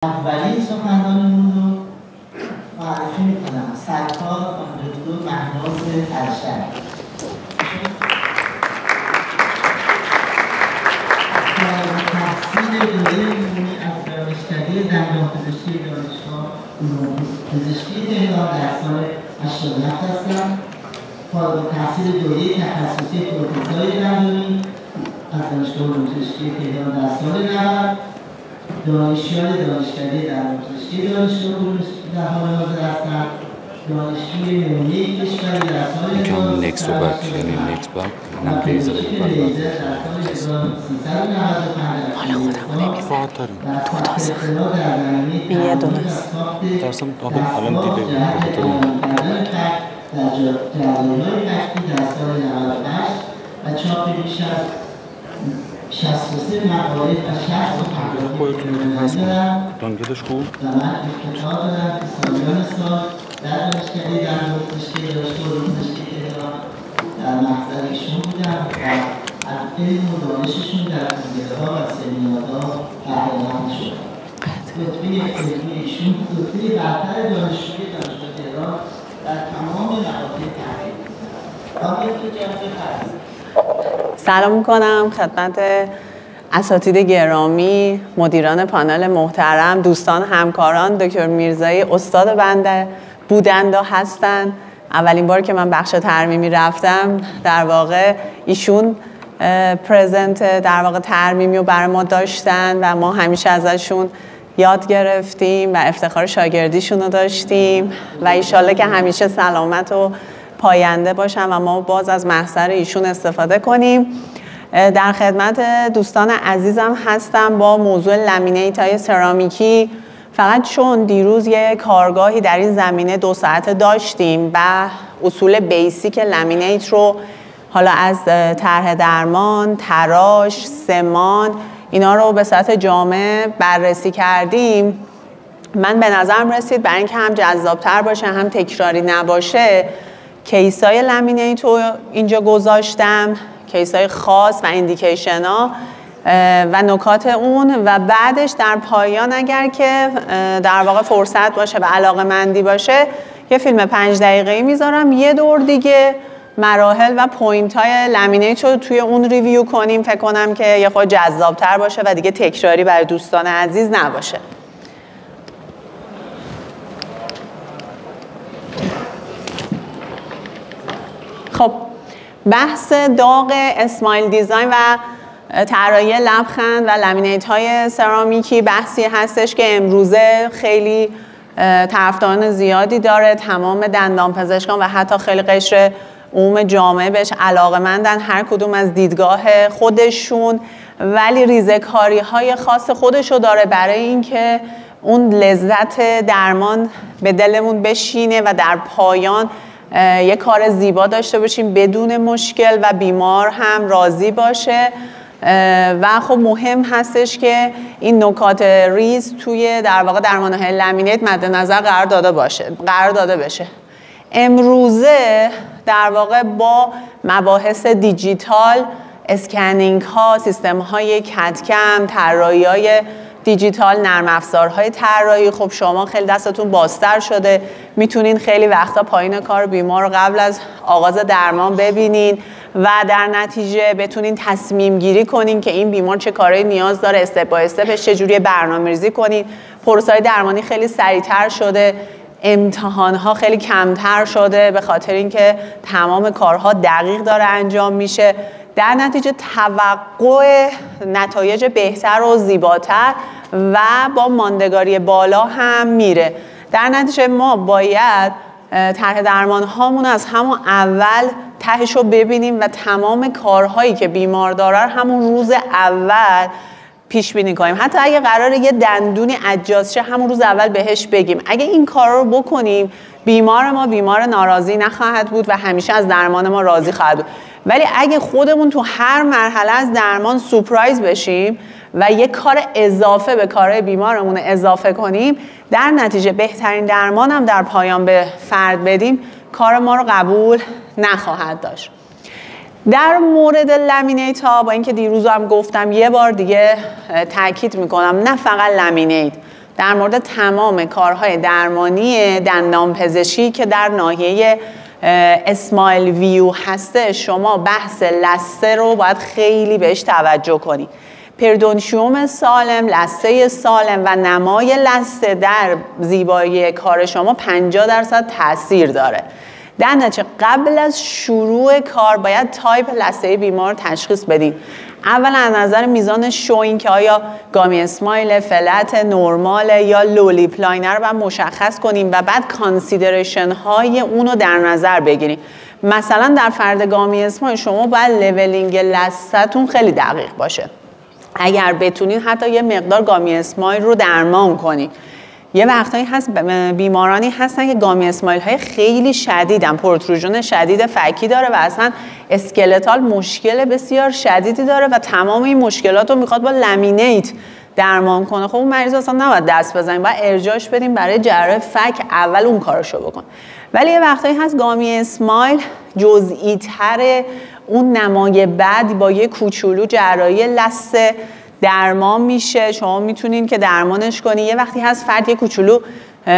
اولین سخنرانمون رو معرفی میکنم. سرکار خانم دکتر مهناز ارشد تحصیل دوره علمی از دانشکده دندانپزشکی دانشگاه علوم پزشکی تهران در سال 87 هستم. فارغ التحصیل دوره تخصصی پروتزهای دندانی از دانشگاه علوم پزشکی تهران در سال 90، دانشیار دانشکده دندانپزشکی دانشگاه علوم در حال حاضر هستند. دانشجوی نمونه کشوری در سال 63 مقاله و 60 دانگلش خوب؟ و من افتخار دارم که سالیان سال در دانشکده دندانپزشکی دانشگاه علوم پزشکی تهران در محضر ایشون بودم و از علم و دانششون در کنگره‌ها و سمینارها بهره‌مند شدم. رتبه علمی ایشون رتبه برتر دانشجوی دانشگاه تهران در تمام مقاطع تحقیق بود. سلام میکنم خدمت اساتید گرامی، مدیران پانل محترم، دوستان همکاران. دکتر میرزایی استاد بنده بودند و هستند. اولین بار که من بخش ترمیمی رفتم در واقع ایشون پرزنت در واقع ترمیمی رو برای ما داشتن و ما همیشه ازشون یاد گرفتیم و افتخار شاگردیشون رو داشتیم و ایشالله که همیشه سلامت و پاینده باشن و ما باز از محضر ایشون استفاده کنیم. در خدمت دوستان عزیزم هستم با موضوع لامینیت های سرامیکی. فقط چون دیروز یه کارگاهی در این زمینه 2 ساعته داشتیم و اصول بیسیک لامینیت رو حالا از طرح درمان، تراش، سمان اینا رو به صورت جامع بررسی کردیم، من به نظرم رسید برای اینکه هم جذابتر باشه هم تکراری نباشه کیسای لامینیت رو اینجا گذاشتم، کیسای خاص و اندیکیشن ها و نکات اون، و بعدش در پایان اگر که در واقع فرصت باشه و علاقه‌مندی باشه یه فیلم 5 دقیقه‌ای میذارم یه دور دیگه مراحل و پوینت های لامینیت رو توی اون ریویو کنیم. فکر کنم که یه خود جذابتر باشه و دیگه تکراری برای دوستان عزیز نباشه. خب بحث داغ اسمایل دیزاین و طراحی لبخند و لامینیت های سرامیکی بحثی هستش که امروزه خیلی طرفداران زیادی داره. تمام دندانپزشکان و حتی خیلی قشر عموم جامعه بهش علاقه‌مندن، هر کدوم از دیدگاه خودشون، ولی ریزه‌کاری های خاص خودشو داره برای اینکه اون لذت درمان به دلمون بشینه و در پایان یه کار زیبا داشته باشیم بدون مشکل و بیمار هم راضی باشه. و خب مهم هستش که این نکات ریز توی در واقع درمان‌های لامینیت مد نظر قرار داده بشه. امروزه در واقع با مباحث دیجیتال، اسکنینگ ها، سیستم های کدکم، طراحی های دیجیتال، نرم افزارهای طراحی، خب شما خیلی دستتون بازتر شده، میتونین خیلی وقتا پایین کار بیمار رو قبل از آغاز درمان ببینین و در نتیجه بتونین تصمیم گیری کنین که این بیمار چه کارهایی نیاز داره، استپ بای استپش چجوری برنامه‌ریزی کنین. پروسه‌های درمانی خیلی سریعتر شده، امتحان‌ها خیلی کمتر شده به خاطر اینکه تمام کارها دقیق داره انجام میشه. در نتیجه توقع نتایج بهتر و زیباتر و با ماندگاری بالا هم میره. در نتیجه ما باید طرح درمان هامون از همون اول تهش رو ببینیم و تمام کارهایی که بیمار داره همون روز اول پیش بینی کنیم. حتی اگه قراره یه دندونی ادجاست شه همون روز اول بهش بگیم. اگه این کار رو بکنیم بیمار ما بیمار ناراضی نخواهد بود و همیشه از درمان ما راضی خواهد بود. ولی اگه خودمون تو هر مرحله از درمان سورپرایز بشیم و یک کار اضافه به کارهای بیمارمون اضافه کنیم، در نتیجه بهترین درمان هم در پایان به فرد بدیم، کار ما رو قبول نخواهد داشت. در مورد لامینیت ها با اینکه دیروز هم گفتم یه بار دیگه تاکید میکنم، نه فقط لامینیت، در مورد تمام کارهای درمانی دندانپزشکی که در ناحیه اسمایل ویو هسته شما بحث لثه رو باید خیلی بهش توجه کنید. پریدونشیوم سالم، لثه سالم و نمای لثه در زیبایی کار شما 50% تاثیر داره. در نتیجه قبل از شروع کار باید تایپ لثه بیمار تشخیص بدیم. اول از نظر میزان شوین که آیا گامی اسمایل، فلت، نورمال یا لولیپ لاینر رو باید مشخص کنیم و بعد کانسیدریشن های اون رو در نظر بگیریم. مثلا در فرد گامی اسمایل شما باید لولینگ لثه‌تون خیلی دقیق باشه. اگر بتونید حتی یه مقدار گامی اسمایل رو درمان کنید. یه وقتایی هست بیمارانی هستن که گامی اسمایل های خیلی شدیدن، پروتروژن شدید فکی داره و اصلا اسکلتال مشکل بسیار شدیدی داره و تمام این مشکلات رو میخواد با لامینیت درمان کنه. خب اون مریض اصلا نباید دست بزنیم، باید ارجاعش بدیم برای جراح فک، اول اون کارشو بکن. ولی یه وقتایی هست گامی اسمایل جزئی تره، اون نمای بعد با یه کوچولو جراحی لثه درمان میشه. شما میتونین که درمانش کنی. یه وقتی هست فرد یه کوچولو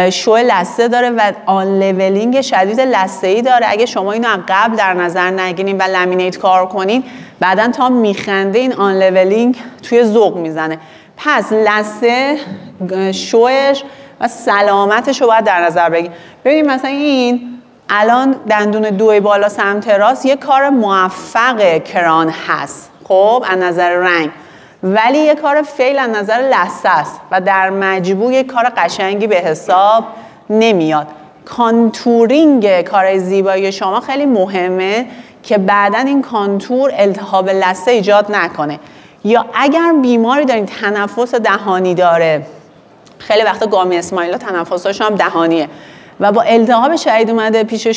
شو لثه داره و آن لولینگ شدید لثه‌ای داره. اگه شما اینو از قبل در نظر نگیرین و لامینیت کار کنین، بعدن تا میخنده این آن لولینگ توی ذوق میزنه. پس لثه شوش و سلامتش رو باید در نظر بگیریم. ببینید مثلا این الان دندون دوی بالا سمت راست یه کار موفق کران هست، خب از نظر رنگ، ولی یه کار فیل از نظر لثه است و در مجموع یه کار قشنگی به حساب نمیاد. کانتورینگ کار زیبایی شما خیلی مهمه که بعداً این کانتور التهاب لثه ایجاد نکنه. یا اگر بیماری دارین تنفس دهانی داره، خیلی وقتا گامی اسمایل تنفسش هم دهانیه و با التهاب شدید اومده پیش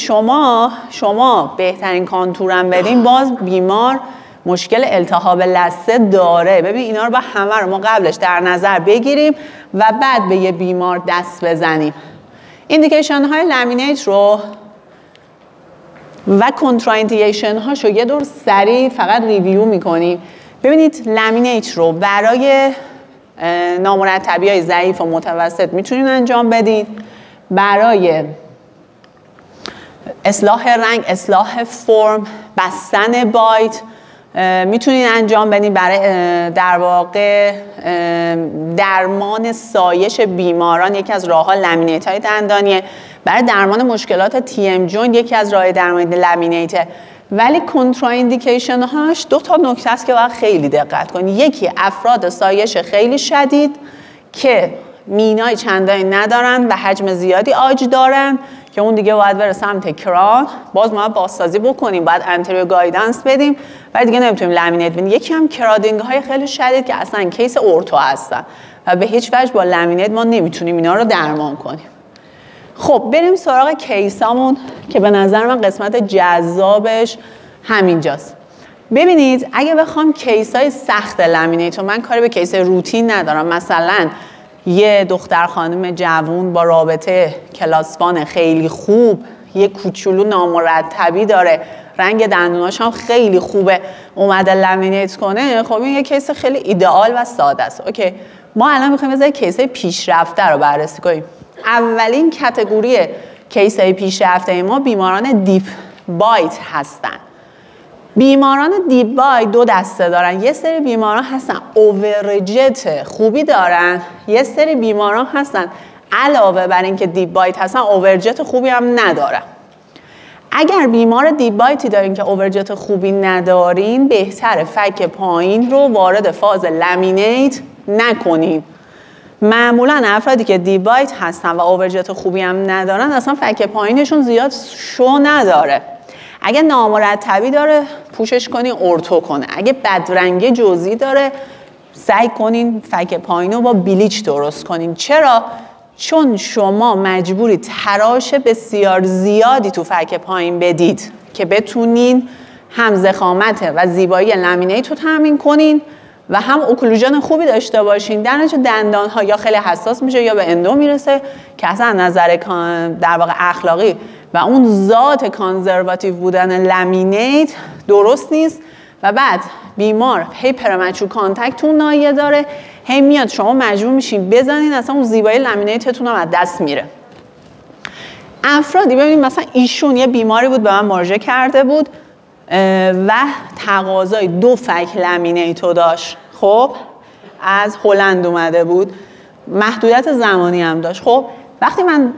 شما بهترین کانتورم بدین، باز بیمار مشکل التهاب لثه داره. ببین اینا رو با همه رو ما قبلش در نظر بگیریم و بعد به یه بیمار دست بزنیم. ایندیکیشن های لامینیت رو و کنتراندیکیشن هاشو یه دور سریع فقط ریویو میکنیم. ببینید لامینیت رو برای نامرتبی های ضعیف و متوسط میتونین انجام بدید. برای اصلاح رنگ، اصلاح فرم، بستن بایت میتونین انجام بدین. برای در واقع درمان سایش بیماران یکی از راه‌ها لامینیت های دندانیه. برای درمان مشکلات تی ام جوینت یکی از راه درمان لامینیته. ولی کنتراندیکیشن هاش دو تا نکته است که باید خیلی دقت کنید. یکی افراد سایش خیلی شدید که مینای چندانی ندارن و حجم زیادی آج دارن که اون دیگه باید بره سمت کران، باز ما بازسازی بکنیم، باید انتریور گایدنس بدیم و دیگه نمیتونیم لامینیت بدیم. یکی هم کرادینگ های خیلی شدید که اصلا کیس اورتو هستن و به هیچ وجه با لامینیت ما نمیتونیم اینا رو درمان کنیم. خب بریم سراغ کیسامون که به نظر من قسمت جذابش همینجاست. ببینید اگه بخوام کیسای سخت لامینیت، من کاری به کیس روتین ندارم، مثلا یه دختر خانم جوون با رابطه کلاسبان خیلی خوب، یه کوچولو نامرتبی داره، رنگ دندوناش هم خیلی خوبه، اومده لامینیت کنه، خب این یه کیس خیلی ایدئال و ساده است. اوکی، ما الان میخوایم یه کیسای پیشرفته رو بررسی کنیم. اولین کاتگوری کیسای پیشرفته ما بیماران دیپ بایت هستن. بیماران دیپ بایت دو دسته دارن. یه سری بیماران هستن اوورجت خوبی دارن، یه سری بیماران هستن علاوه بر اینکه دیپ بایت هستن اوورجت خوبی هم ندارن. اگر بیمار دیپ بایتی دارین که اوورجت خوبی ندارین، بهتره فک پایین رو وارد فاز لامینیت نکنین. معمولا افرادی که دیپ بایت هستن و اوورجت خوبی هم ندارن اصلا فک پایینشون زیاد شو نداره. اگه نامرتبی داره پوشش کنین اورتو کنه. اگه بدرنگی جزئی داره سعی کنین فک پایین رو با بلیچ درست کنین. چرا؟ چون شما مجبوری تراش بسیار زیادی تو فک پایین بدید که بتونین هم ضخامت و زیبایی لامینیت رو تامین کنین و هم اوکلوژن خوبی داشته باشین. در نتیجه دندان ها یا خیلی حساس میشه یا به اندو میرسه که اصلا نظر در واقع اخلاقی و اون ذات کانزرواتیو بودن لامینیت درست نیست و بعد بیمار هی پرمچور کانتکت اون ناحیه داره، هی میاد شما مجبور میشین بزنین، اصلا اون زیبایی لامینیتتون هم از دست میره. افرادی ببینید مثلا ایشون یه بیماری بود به من مراجعه کرده بود و تقاضای 2 فک لامینیتو داشت. خب از هلند اومده بود، محدودیت زمانی هم داشت. خب وقتی من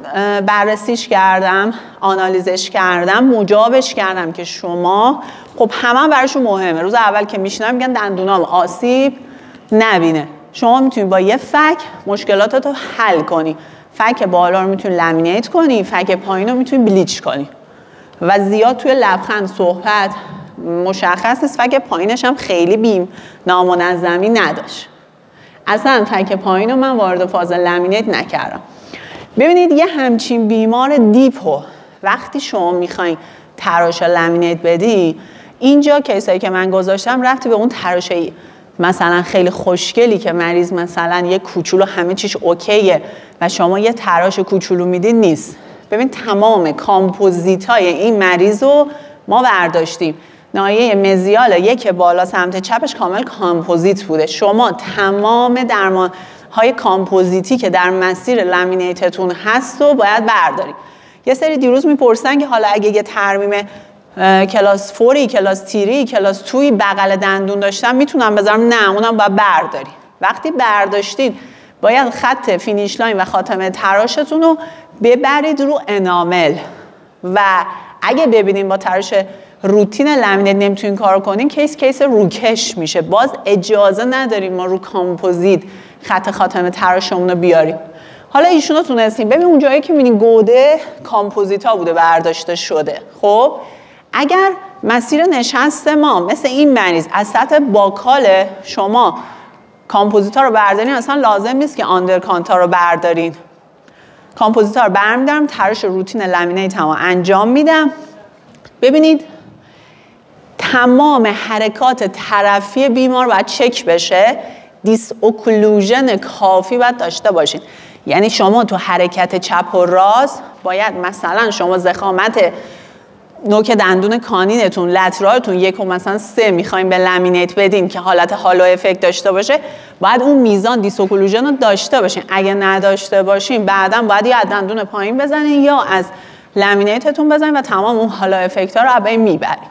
بررسیش کردم، آنالیزش کردم، مجابش کردم که شما خب همه براشون مهمه، روز اول که میشینم میگن دندونام آسیب نبینه، شما میتونی با یه فک مشکلاتتو حل کنی. فک بالا رو میتونی لامینیت کنی، فک پایین رو میتونی بلیچ کنی و زیاد توی لبخند صحبت مشخص نیست. فک پایینش هم خیلی بیم نامنظمی نداشت، اصلا فک پایین رو من وارد فاز لامینیت نکردم. ببینید یه همچین بیمار دیپو وقتی شما میخواین تراش لامینیت بدی، اینجا کیسایی که من گذاشتم رفتی به اون تراشه مثلا خیلی خوشگلی که مریض مثلا یه کوچولو همه چیش اوکیه و شما یه تراش کوچولو میدین نیست. ببین تمام کامپوزیتای این مریض رو ما برداشتیم، ناحیه مزیال یک بالا سمت چپش کامل کامپوزیت بوده. شما تمام درمان‌های کامپوزیتی که در مسیر لامینیتتون هست رو باید بردارید. یه سری دیروز میپرسن که حالا اگه یه ترمیم کلاس 4 کلاس تیری کلاس 2 بغل دندون داشتم میتونم بذارم؟ نه، اونم باید برداری. وقتی برداشتین باید خط فینیش لاین و خاتمه تراشتون رو ببرید رو انامل و اگه ببینین با تراش روتین لامینیت نمیتونین کار کنین، کیس روکش میشه، باز اجازه نداریم ما رو کامپوزیت خط خاتمه تراشمون رو بیاریم. حالا ایشون رو تونستیم ببین اون جایی که میبینین گوده کامپوزیت ها بوده برداشته شده. خب اگر مسیر نشست ما مثل این مریض از سطح باکال شما کامپوزیت ها رو بردارین، اصلا لازم نیست که آندرکانت ها رو بردارین. کامپوزیت ها رو برمیدارم، تراش روتین لامینیت هم انجام میدم. ببینید تمام حرکات طرفی بیمار باید چک بشه، دیس اوکلوژن کافی باید داشته باشین. یعنی شما تو حرکت چپ و راست باید مثلا شما ضخامت نوک دندون کانینتون لترالتون 1 و مثلا 3 میخوایم به لامینیت بدین که حالت هالو افکت داشته باشه، باید اون میزان دیس اوکلوژن رو داشته باشین. اگه نداشته باشین بعداً باید یا دندون پایین بزنین یا از لامینیتتون بزنین و تمام اون هالو افکت ها رو از بین میبرین.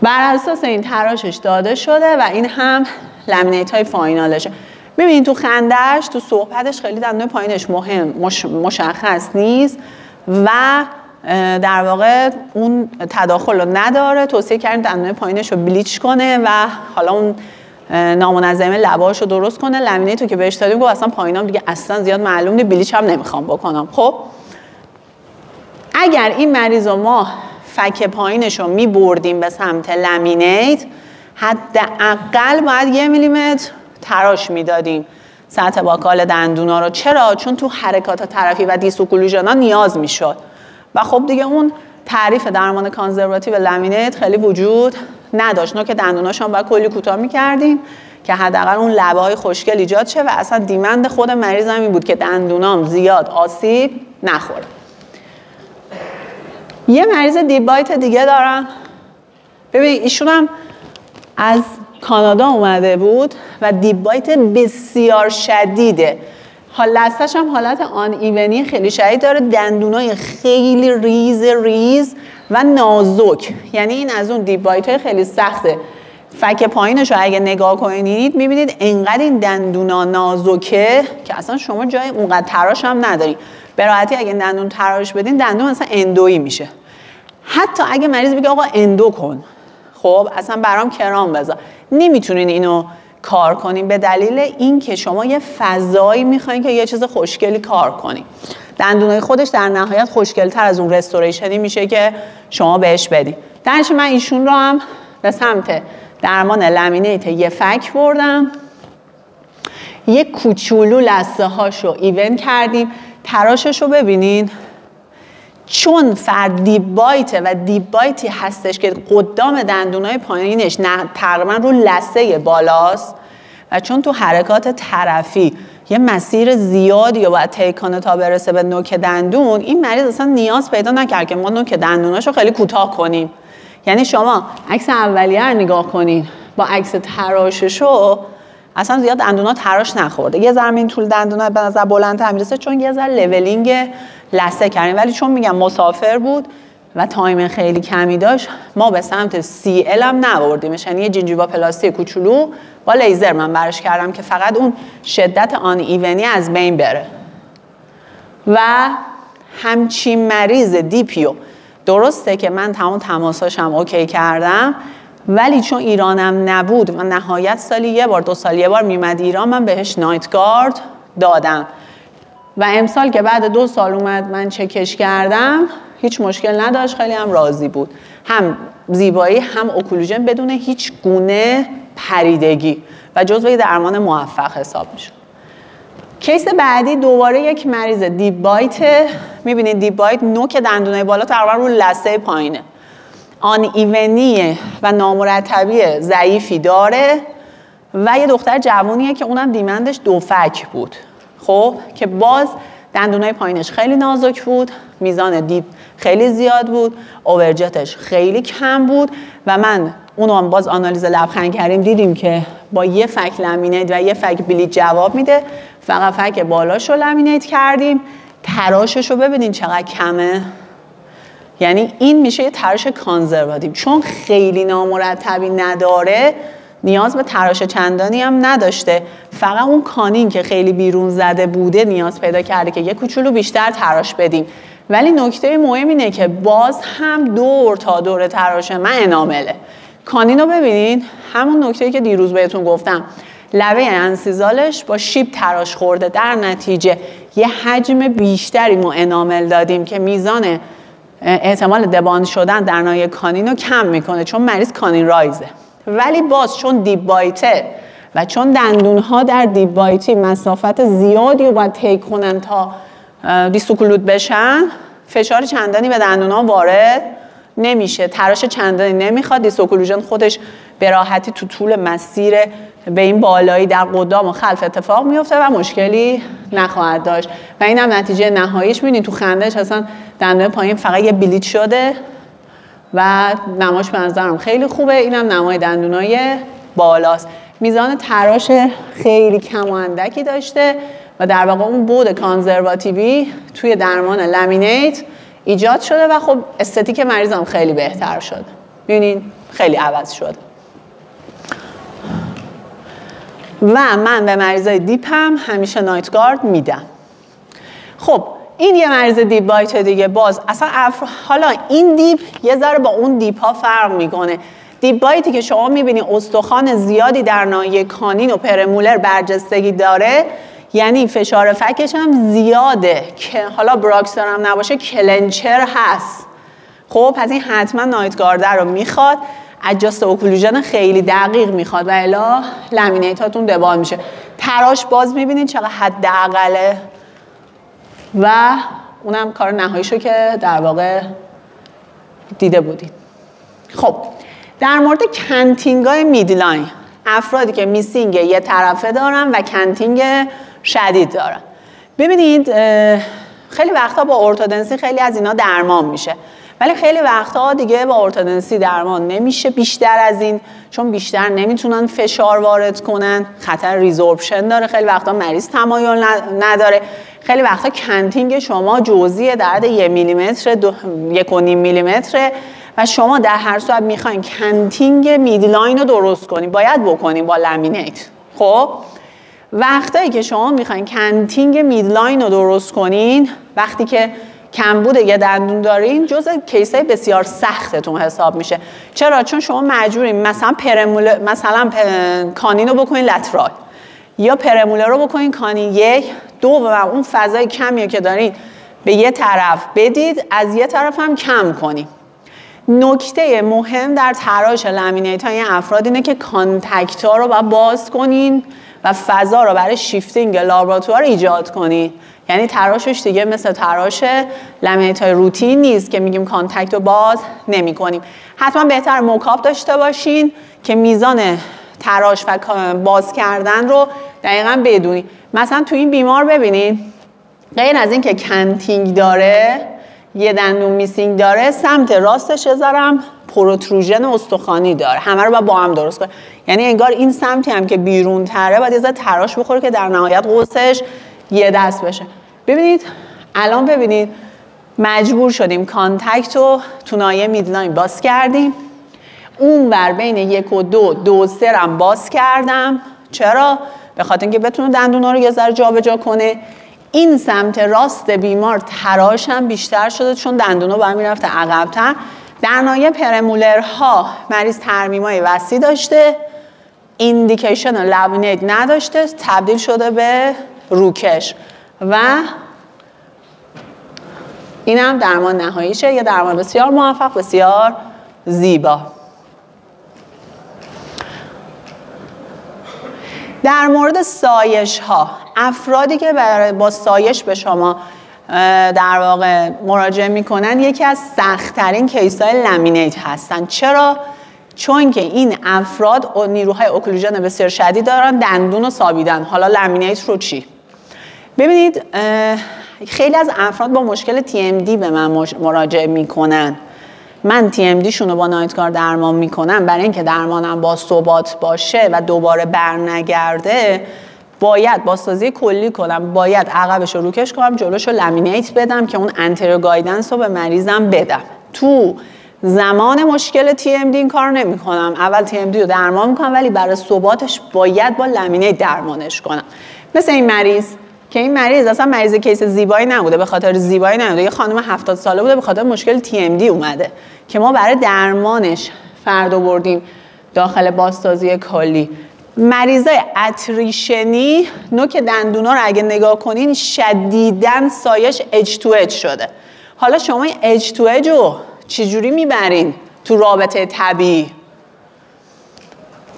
بر اساس این تراشش داده شده و این هم لامینیت های فاینالشه. ببینید تو خندش تو صحبتش خیلی دندون پایینش مشخص نیست و در واقع اون تداخل رو نداره. توصیه کردیم دندون پایینش رو بلیچ کنه و حالا اون نامنظم لباش رو درست کنه. لامینیت رو که بهش دادیم گفت اصلا پایینام دیگه اصلا زیاد معلوم نیست، بلیچ هم نمیخوام بکنم. خب اگر این مریض رو ما فک پایینش رو میبردیم به سمت لامینیت، حداقل باید 1 میلیمتر تراش میدادیم سطح باکال دندونا رو. چرا؟ چون تو حرکات طرفی و دیس اوکلوژن ها نیاز میشد و خب دیگه اون تعریف درمان کانزرواتیو لامینیت خیلی وجود نداشت. نوک دندوناش هم باید کلی کوتاه میکردیم که حداقل اون لبه های خوشگل ایجاد شه و اصلا دیمند خود مریض هم این بود که دندونام زیاد آسیب نخوره. یه مریض دیپ بایت دیگه دارم. ببین ایشون هم از کانادا اومده بود و دیپ بایت بسیار شدیده. لثه‌ش هم حالت آن ایونی خیلی شدید داره، دندونای خیلی ریز و نازک. یعنی این از اون دیپ بایت های خیلی سخته. فک پایینش رو اگه نگاه کنید میبینید انقدر این دندونا نازکه که اصلا شما جای اونقدر تراش هم نداری. به راحتی اگه دندون تراش بدین دندون اصلا اندویی میشه. حتی اگه مریض بگه آقا اندو کن، خب اصلا برام کرام بذار، نمیتونین اینو کار کنین به دلیل اینکه شما یه فضایی میخواین که یه چیز خوشگلی کار کنین. دندونای خودش در نهایت خوشگل‌تر از اون رستوریشنی میشه که شما بهش بدین. درش من ایشون رو هم به سمت درمان لامینیت یه فک بردم، یه کوچولو لثه هاشو ایون کردیم. تراشش رو ببینین، چون فرد دیپ بایته و دیپ بایتی هستش که قدام دندونای پایینش تقریبا رو لثه بالاست و چون تو حرکات طرفی یه مسیر زیادی رو باید طی کنه تا برسه به نوک دندون، این مریض اصلا نیاز پیدا نکرد که ما نوک دندوناشو خیلی کوتاه کنیم. یعنی شما عکس اولیه رو نگاه کنین با عکس تراششو اصلا زیاد دندونا تراش نخورده. یه ذره این طول دندونا به نظر بلندتر میرسه چون یه ذره لولینگ لثه کردیم، ولی چون میگم مسافر بود و تایم خیلی کمی داشت ما به سمت CL هم نبردیمش، یعنی یه جینجیوا پلاستی کوچولو با لیزر من برش کردم که فقط اون شدت آن ایونی از بین بره. و همچین مریض دیپیو درسته که من تمام تماساشم اوکی کردم، ولی چون ایرانم نبود و نهایت سالی یه بار 2 سال یه بار میمد ایران، من بهش نایت گارد دادم و امسال که بعد 2 سال اومد من چکش کردم هیچ مشکل نداشت، خیلی هم راضی بود، هم زیبایی هم اوکلوژن بدون هیچ گونه پریدگی و جزو درمان موفق حساب میشه. کیس بعدی دوباره یک مریض دیپ بایت. میبینید دیپ بایت نوک دندونای بالا تقریبا رو لثه پایینه، آن ایونی و نامرتبی ضعیفی داره و یه دختر جوونیه که اونم دیمندش 2 فک بود. خب که باز دندونای پایینش خیلی نازک بود، میزان دیپ خیلی زیاد بود، اوورجتش خیلی کم بود و من اونو هم باز آنالیز لبخند کردیم دیدیم که با یه فک لامینیت و یه فک بلیت جواب میده. فقط فک بالاش رو لامینیت کردیم، تراشش رو ببینین چقدر کمه، یعنی این میشه یه تراش کانزرواتیو، چون خیلی نامرتبی نداره نیاز به تراش چندانی هم نداشته، فقط اون کانین که خیلی بیرون زده بوده نیاز پیدا کرده که یه کوچولو بیشتر تراش بدیم. ولی نکته مهم اینه که باز هم دور تا دور تراش من انامله. کانین رو ببینین، همون نکته‌ای که دیروز بهتون گفتم، لبه انسیزالش با شیب تراش خورده، در نتیجه یه حجم بیشتری ما انامل دادیم که میزان احتمال دباند شدن در ناحیه کانین رو کم میکنه چون مریض کانین رایزه. ولی باز چون دیپ بایته و چون دندونها در دیپ بایتی مسافت زیادی رو باید طی کنن تا دیسوکلود بشن، فشار چندانی به دندونها وارد نمیشه، تراش چندانی نمیخواد، دیسوکلوژن خودش به راحتی تو طول مسیر به این بالایی در قدام و خلف اتفاق میفته و مشکلی نخواهد داشت. و این هم نتیجه نهاییش میبینید تو خندش اصلا دندون پایین فقط یه بلیت شده و نماش به نظرم خیلی خوبه. این هم نمای دندونای بالاست. میزان تراش خیلی کم و اندکی داشته و در واقع اون بود کانزرواتیوی توی درمان لامینیت ایجاد شده و خب استتیک مریضم خیلی بهتر شده. ببینید خیلی عوض شده. و من به مریضای دیپ هم همیشه نایت گارد میدم. خب این یه مریض دیپ بایت دیگه. باز اصلا حالا این دیپ یه ذره با اون دیپ ها فرق میکنه. دیپ بایتی که شما میبینی استخوان زیادی در ناحیه کانین و پرمولر برجستگی داره، یعنی فشار فکش هم زیاده که حالا براکسر هم نباشه کلنچر هست. خب پس این حتما نایت گارد رو میخواد. ادجاست اوکلوژن خیلی دقیق میخواد و الا لامینیتاتون دبال میشه. تراش باز میبینید چقدر حداقله و اونم کار نهاییشو که در واقع دیده بودید. خب در مورد کنتینگای میدلاین، افرادی که میسینگ یه طرفه دارن و کنتینگ شدید دارن، ببینید خیلی وقتا با ارتودنسی خیلی از اینا درمان میشه، ولی خیلی وقتا دیگه با ارتودنسی درمان نمیشه بیشتر از این، چون بیشتر نمیتونن فشار وارد کنن، خطر ریزورپشن داره، خیلی وقتا مریض تمایل نداره، خیلی وقتا کنتینگ شما جزئی در حد 1 میلیمتر 1.5 میلیمتر و شما در هر صورت میخواین کنتینگ میدلاین رو درست کنین، باید بکنین با لامینیت. خب وقتایی که شما میخواین کنتینگ میدلاین رو درست کنین، وقتی که کمبود یه دندون دارین، جزء کیسای بسیار سختتون حساب میشه. چرا؟ چون شما مجبورین مثلا کانین رو بکنین لترال یا پرمولر رو بکنین کانین 1 2 و اون فضای کمی که دارین به یه طرف بدید، از یه طرف هم کم کنین. نکته مهم در تراش لامینیت های افراد اینه که کانتکت ها رو باید باز کنین و فضا رو برای شیفتینگ لابراتوار ایجاد کنین. یعنی تراشش دیگه مثل تراش لامینیت های روتین نیست که میگیم کانتکت رو باز نمی کنیم. حتما بهتر موکاپ داشته باشین که میزان تراش و باز کردن رو دقیقاً بدونی. مثلا تو این بیمار ببینین غیر از این که کنتینگ داره، یه دندون میسینگ داره، سمت راستش یه پروتروژن استخوانی داره. همه رو با هم درست کنه. یعنی انگار این سمتی هم که بیرون تره باید یه ذره تراش بخوره که در نهایت قوسش یه دست بشه. ببینید الان ببینید مجبور شدیم کانتکت رو تو ناحیه میدلاین باز کردیم. اون ور بین 1 و 2 2 و 3 هم باز کردم. چرا؟ به خاطر اینکه بتونه دندونا رو یه ذره جابجا کنه. این سمت راست بیمار تراش هم بیشتر شده چون دندونا باید میرفته عقب‌تر. در ناحیه پرمولرها مریض ترمیمای وسیع داشته، ایندیکیشن لامینیت نداشته، تبدیل شده به روکش و این هم درمان نهاییشه. یه درمان بسیار موفق، بسیار زیبا. در مورد سایش ها، افرادی که با سایش به شما در واقع مراجعه میکنن یکی از سخت‌ترین کیس‌های لامینیت هستن. چرا؟ چون که این افراد نیروهای اوکلوژن بسیار شدید دارن، دندون رو سابیدن. حالا لامینیت رو چی؟ ببینید خیلی از افراد با مشکل TMD به من مراجعه میکنن. من TMD شون رو با نایتگارد درمان میکنم. برای اینکه درمانم با ثبات باشه و دوباره برنگرده باید بازسازی کلی کنم، باید عقبش رو روکش کنم، جلوش رو لامینیت بدم که اون انتریور گایدنس رو به مریضم بدم. تو زمان مشکل TMD این کار نمی کنم. اول TMD رو درمان میکنم ولی برای ثباتش باید با لامینیت درمانش کنم. مثل این مریض که این مریض اصلا مریض کیس زیبایی نبوده، به خاطر زیبایی نبوده، یه خانم 70 ساله بوده، به خاطر مشکل TMD اومده که ما برای درمانش فردا بردیم داخل بازسازی کلی. مریضای اتریشنی نوک دندونا رو اگه نگاه کنین شدیداً سایش اج تو اج شده. حالا شما این اج تو اج رو چجوری میبرین تو رابطه طبیعی؟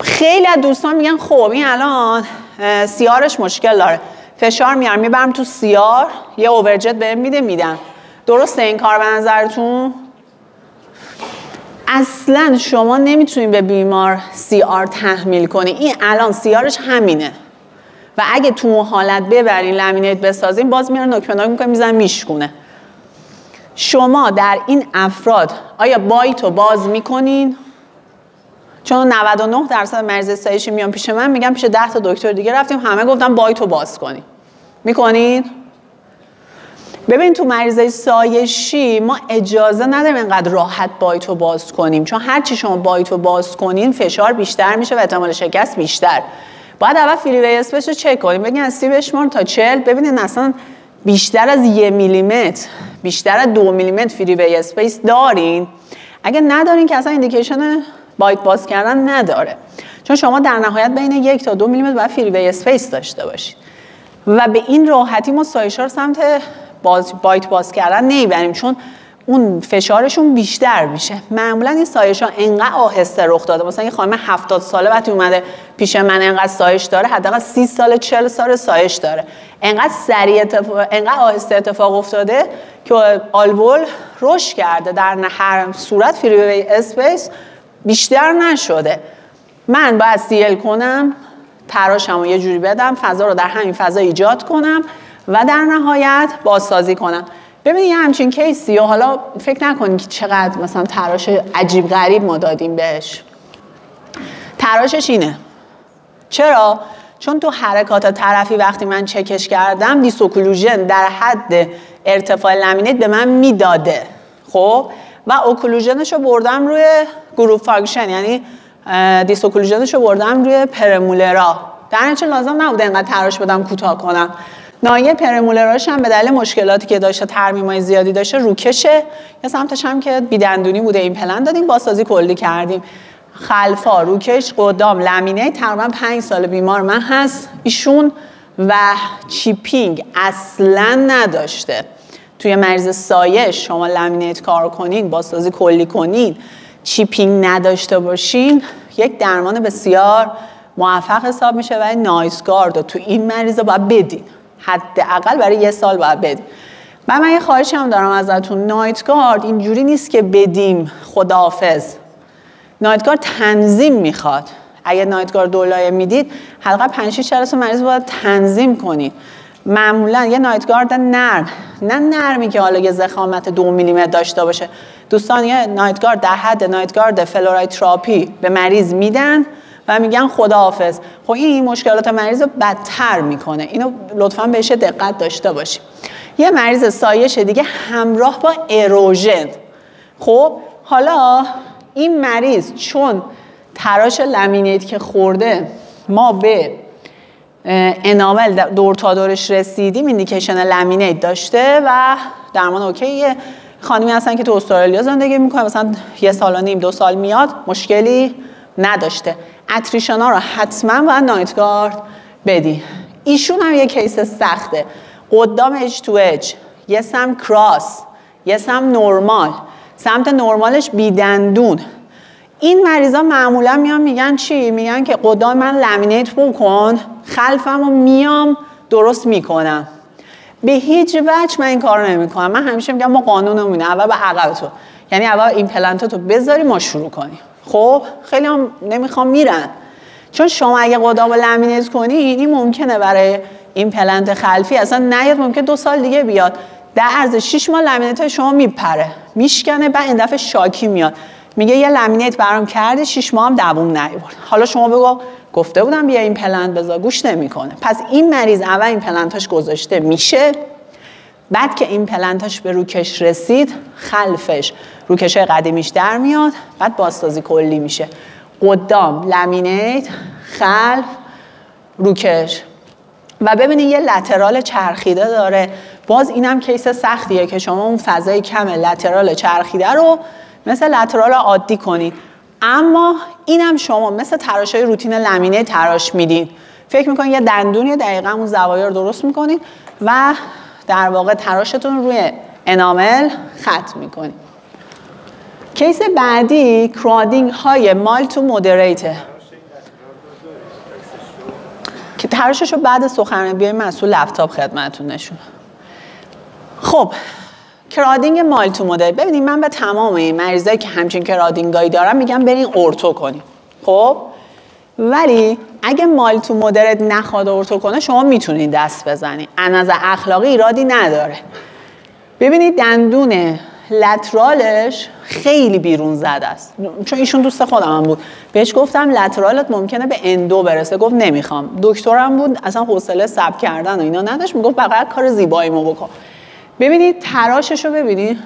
خیلی از دوستان میگن خب این الان سیارش مشکل داره، فشار میارم میبرم تو سیار، یه اوورجت بهم میدم. درسته این کار به نظرتون؟ اصلا شما نمیتونین به بیمار CR تحمیل کنی. این الان CRش همینه و اگه تو اون حالت ببرین لامینیت بسازین باز میارن نوک به نوک میکنن میزنن میشکونه. شما در این افراد آیا بایت رو باز میکنین؟ چون 99% مریض سایشی میان پیش من میگن پیش 10 تا دکتر دیگه رفتیم همه گفتن بایت رو باز کنین. میکنین؟ ببین تو مریضای سایشی ما اجازه نداریم اینقدر راحت بایت رو باز کنیم، چون هرچی شما بایت رو باز کنین فشار بیشتر میشه و احتمال شکست بیشتر. باید اول فریوی اسپیس رو چک کنیم، بگین از 30 بشمار تا 40 ببینین اصلا بیشتر از 1 میلیمتر، بیشتر از 2 میلیمتر فریوی اسپیس دارین. اگه ندارین که اصلا ایندیکیشن بایت باز کردن نداره، چون شما در نهایت بین 1 تا 2 میلیمتر باید فریوی اسپیس داشته باشید و به این راحتی ما سایش‌ها رو سمت بایت باز کردن نمیبریم چون اون فشارشون بیشتر میشه. معمولا این سایش‌ها انقدر آهسته رخ داده، مثلا یه خانم 70 ساله وقتی اومده پیش من انقدر سایش داره، حداقل 30 سال 40 سال سایش داره، انقدر سریع انقدر آهسته اتفاق افتاده که آلول رشد کرده، در هر صورت فریوی اسپیس بیشتر نشده. من باید سیل کنم، تراشمو یه جوری بدم، فضا رو در همین فضا ایجاد کنم و در نهایت بازسازی کنم. ببینید یه همچین کیسی و حالا فکر نکنید که چقدر مثلا تراش عجیب غریب ما دادیم بهش. تراشش اینه. چرا؟ چون تو حرکات طرفی وقتی من چکش کردم دیسوکلوژن در حد ارتفاع لامینیت به من میداده. خب و اوکلوژنش رو بردم روی گروپ فانکشن، یعنی دیسوکلوژنش رو بردم روی پرمولرا. در نتیجه لازم نبوده اینقدر تراش بدم کوتاه کنم. ناحیه پرمولراش هم به دلیل مشکلاتی که داشته، ترمیمای زیادی داشته، روکشه. یا سمتش هم که بیدندونی بوده این پلن دادیم، بازسازی کلی کردیم. خلفا، روکش، قدام، لامینیت. تقریبا 5 سال بیمار من هست ایشون و چیپینگ اصلا نداشته. توی مریض سایش شما لامینیت کار کنین، بازسازی کلی کنین، چیپینگ نداشته باشین، یک درمان بسیار موفق حساب میشه و نایس گارد تو این مریض رو باید بدین. حداقل برای 1 سال باید بدین. من یه خواهشی هم دارم ازتون، نایت گارد اینجوری نیست که بدیم خداحافظ. نایت گارد تنظیم میخواد. اگه نایت گارد دولایه میدید حداقل 5-6 جلسه مریض باید تنظیم کنید معمولا یه نایت گارد نرم، نه نرمی که حالا یه ضخامت 2 میلیمتر داشته باشه. دوستان یه نایت گارد در حد نایت گارد فلوراید تراپی به مریض میدن و میگن خداحافظ. خب این مشکلات مریض رو بدتر میکنه، اینو لطفاً بهش دقت داشته باشید. یه مریض سایش دیگه همراه با اروژن. خب حالا این مریض چون تراش لامینیت که خورده ما به انامل دور تا دورش رسیدیم، ایندیکیشن لامینیت داشته و درمان اوکیه. خانمی هستن که تو استرالیا زندگی میکنه، مثلا 1 سال و نیم 2 سال میاد، مشکلی نداشته. اتریشن ها رو حتما باید نایت گارد بدی. ایشون هم یه کیس سخته، قدام اج تو اج، یه سم کراس، یه سم نورمال، سمت نورمالش بیدندون. این مریضا معمولا میان میگن چی؟ میگن که قدام من لامینیت بکن، خلفم رو میام درست میکنم. به هیچ وجه من این کار نمی کنم. من همیشه میگم ما قانونمون اینه، اول به عقبتو، یعنی اول ایمپلنتاتو بذاری ما شروع کنیم. خب خیلی هم نمیخوام میرن، چون شما اگه قدام لامینیت کنی این ممکنه برای ایمپلنت خلفی اصلا نیاد، ممکن 2 سال دیگه بیاد. در عرض 6 ماه لامینیت شما میپره، میشکنه، بعد این دفعه شاکی میاد میگه یه لامینیت برام کردی 6 ماه هم دووم نیورد. حالا شما بگو گفته بودم بیا ایمپلنت بذار، گوش نمیکنه. پس این مریض اول ایمپلنتاش گذاشته میشه، بعد که ایمپلنتاش به روکش رسید خلفش روکشای قدیمیش در میاد، بعد بازسازی کلی میشه. قدام لامینیت، خلف، روکش. و ببینید یه لترال چرخیده داره. باز اینم کیس سختیه که شما اون فضای کم لترال چرخیده رو مثل لترال عادی کنید، اما اینم شما مثل تراشای روتین لامینه تراش میدین. فکر میکنید یه دندونی دقیقاً اون زوایا رو درست میکنید و در واقع تراشتون روی انامل خط میکنید. کیس بعدی کرادینگ های مایل تو مودریته که تراشش رو بعد سخنرانی بیایم مسئول لپتاپ خدمتتون نشون. خب کرادینگ مایل تو مودریت، ببینید من به تمام این مریضایی که همچین کرادینگایی دارم میگم برین ارتو کنید. خب ولی اگه مایل تو مودریت نخواد ارتو کنه شما میتونید دست بزنید، از نظر اخلاقی ایرادی نداره. ببینید دندون لترالش خیلی بیرون زده است، چون ایشون دوست خودم هم بود، بهش گفتم لترالت ممکنه به اندو برسه، گفت نمیخوام. دکترم بود اصلا حوصله ثبت کردن و اینا نداشت، میگفت فقط کار زیباییمو بکن. ببینید تراشش رو ببینید،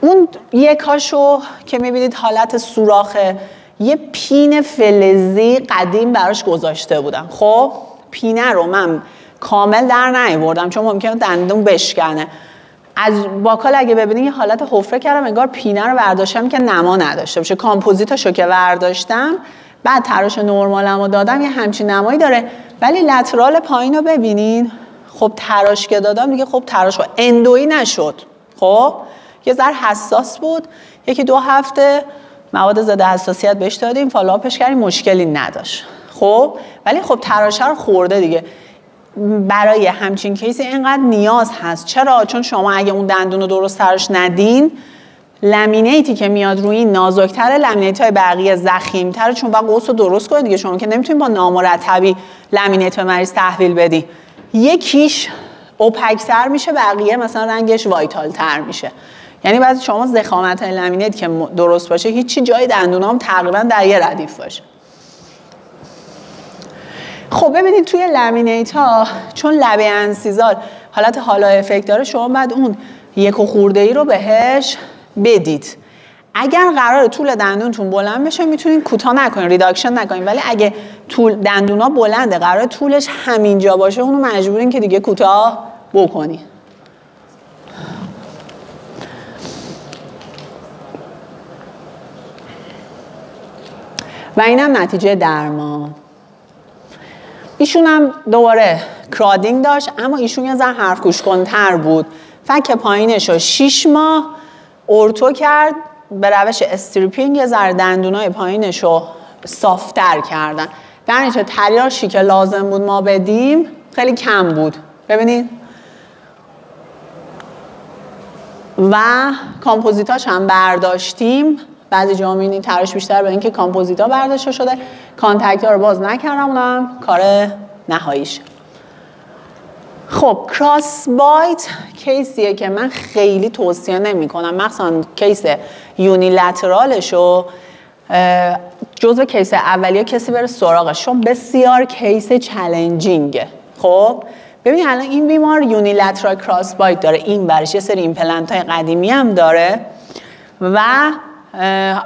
اون یکاشو که میبینید حالت سوراخه، یه پین فلزی قدیم براش گذاشته بودم. خب پینه رو من کامل در نیاوردم چون ممکنه دندون بشکنه. از باکال اگه ببینید یه حالت حفره کردم، انگار پینه رو برداشتم که نما نداشته باشه. کامپوزیتاشو که برداشتم بعد تراش نرمالمو دادم یه همچین نمایی داره، ولی لترال پایین رو ببینید. خب تراش که دادم دیگه، خب تراش اندویی نشد. خب یه ذره حساس بود، 1-2 هفته مواد ضد حساسیت بهش دادیم، فالوآپش کردیم، مشکلی نداشت. خب ولی خب تراشه رو خورده دیگه. برای همچین کیسی اینقدر نیاز هست. چرا؟ چون شما اگه اون دندون رو درست تراش ندین، لامینیتی که میاد روی این نازک‌تره، لامینیت های بقیه ضخیم‌تره، چون باید قوس رو درست کنید دیگه. شما که نمیتونید با نامرتبی لامینیت به مریض تحویل بدی. یکیش اوپک‌تر میشه، بقیه مثلا رنگش وایتال‌تر میشه. یعنی بعد شما ضخامت لامینیت که درست باشه، هیچی جای دندونام تقریبا در یه ردیف باشه. خب ببینید توی لامینیت ها چون لبه انسیزال حالت هالا افکت داره، شما بعد اون 1 خورده‌ای رو بهش بدید. اگر قرار طول دندونتون بلند بشه میتونید کوتاه نکنید، ریداکشن نکنید، ولی اگه طول دندونا بلنده، قرار طولش همینجا باشه، اونو مجبورین که دیگه کوتاه بکنید. و اینم نتیجه درمان. ایشون هم دوباره کرادینگ داشت، اما ایشون یه ذره حرف گوش کن‌تر بود. فک پایینش رو 6 ماه ارتو کرد به روش استریپینگ، یه ذره دندونای پایینش رو صافتر کردن. در نتیجه تریاشی که لازم بود ما بدیم خیلی کم بود. ببینید و کامپوزیتاش هم برداشتیم. بعضی جا می‌بینید تراش بیشتر به اینکه کامپوزیتا برداشته شده. کانتکت‌ها رو باز نکردم، اونم کار نهاییش. خب کراس بایت کیسیه که من خیلی توصیه نمی کنم، مخصوصا کیس یونیلترالشو جزو کیس اولیه کسی بره سراغش، چون بسیار کیس چالنجینگه. خب ببینید الان این بیمار یونیلترال کراس بایت داره، این برش یه سری ایمپلنت های قدیمی هم داره و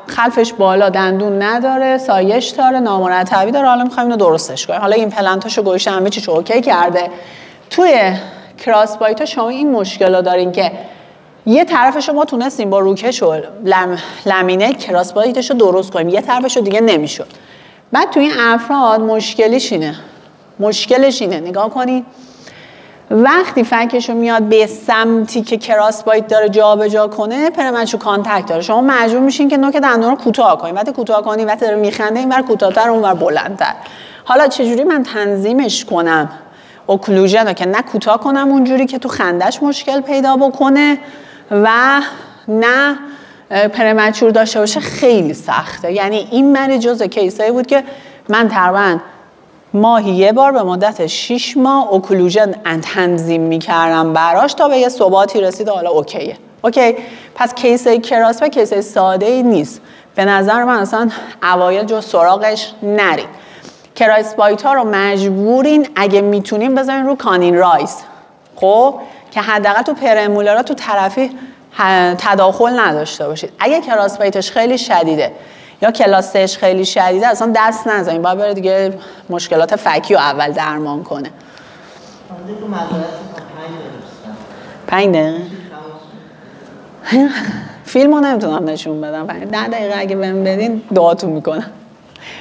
خلفش بالا دندون نداره، سایش داره، نامرتبی داره. حالا میخوایم اینو درستش کنیم. حالا ایمپلنتاشو گوشه همه چیشو اوکی کرده. توی کراس بایت شما این مشکل رو دارین که یه طرفش ما تونستیم با روکش و لمینه کراس بایتش رو درست کنیم، یه طرفش رو دیگه نمیشد. بعد توی این افراد مشکلش اینه نگاه کنید وقتی فکش رو میاد به سمتی که کراس بایت داره جابجا کنه پرمچو کانتکت داره، شما مجبور میشین که نوک دندون رو کوتاه کنید. وقتی کوتاه کنید وقتی داره میخنده اینور کوتاه‌تر اونور بلندتر. حالا چجوری من تنظیمش کنم اوکلوژن رو که نه کوتاه کنم اونجوری که تو خندش مشکل پیدا بکنه و نه پرمچور داشته باشه، خیلی سخته. یعنی این مریض جزء کیسایی بود که من تقریباً ماهی یه بار به مدت 6 ماه اوکلوژن تنظیم میکردم براش تا به یه ثباتی رسید. حالا اوکیه. اوکی، پس کیسای کراس و کیسای ساده ای نیست. به نظر من اصلا اوایل جو سراغش نرید. کراس بایت ها رو مجبورین اگه میتونین بذارین رو کانین رایز، خب که حداقل تو پرمولارا تو طرفی تداخل نداشته باشید. اگه کراس بایتش خیلی شدیده یا کلاسش خیلی شدیده اصلا دست نزنین، باید بره دیگه مشکلات فکی رو اول درمان کنه. 5 دقیقه فیلم رو نمیتونم نشون بدم، 10 دقیقه اگه بهم بدین دعاتون میکنم.